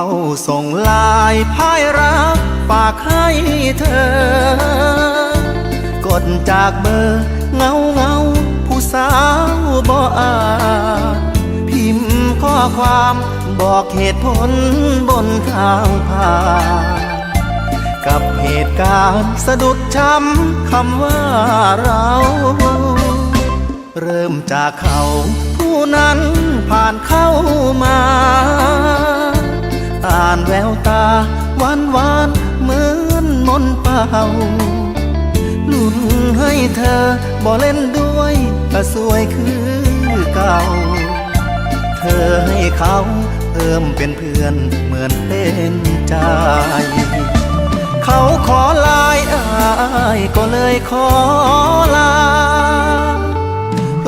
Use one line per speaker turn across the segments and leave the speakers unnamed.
าส่งลายพายรักฝากให้เธอกดจากเบอร์เงาผู้สาวบ่อ่านพิมพ์ข้อความบอกเหตุผลบนทางผ่านกับเหตุการณ์สะดุดช้ำคำว่าเราเริ่มจากเขาผู้นั้นผ่านเข้ามาอ่านแววตาหวานเหมือนมนต์เป่าลุ้นให้เธอบ่เล่นด้วยก็สวยคือเก่าเธอให้เขาเพิ่มเป็นเพื่อนเหมือนเป็นใจเขาขอลายอ้ายก็เลยขอลา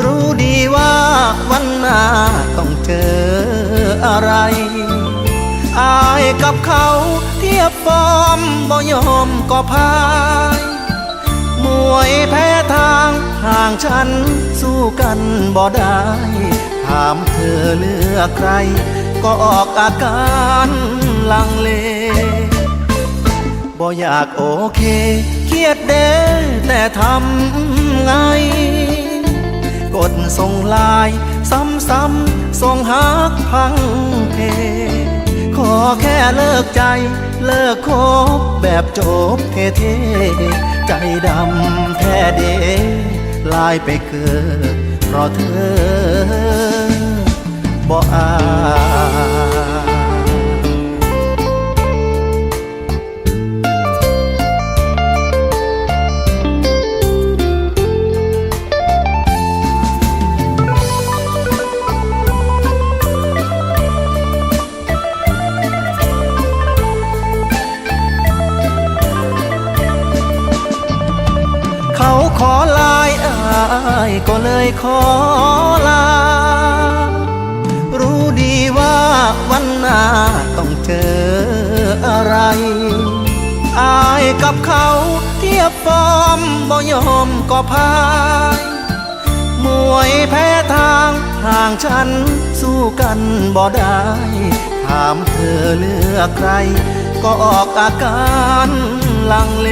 รู้ดีว่าวันหน้าต้องเจออะไรอายกับเขาเทียบฟอร์มบ่ยอมก็พายมวยแพ้ทางห่างฉันสู้กันบ่ได้ถามเธอเลือกใครก็ออกอาการลังเลบ่อยากโอเคเครียดเด้แต่ทำไงกดส่งไลน์ซ้ำๆส่งฮักพังเพขอแค่เลิกใจเลิกคบแบบจบเท่ๆใจดำแท้เดลายไปเกิดเพราะเธอบ่อาเขาขอลายอ้ายก็เลยขอลารู้ดีว่าวันหน้าต้องเจออะไรอายกับเขาเทียบฟอร์มบ่ยอมก็พายมวยแพ้ทางห่างฉันสู้กันบ่ได้ถามเธอเลือกใครก็ออกอาการลังเล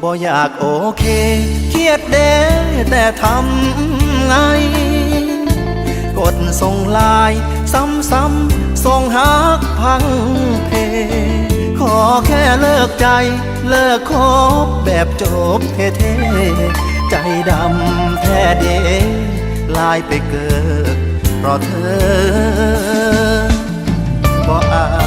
บ่อยากโอเคเครียดเด้แต่ทำไงกดส่งไลน์ซ้ำๆส่งฮักพังเพขอแค่เลิกใจเลิกคบแบบจบเท่ๆใจดำแท้เดลายไปเกิดเพราะเธอบ่อา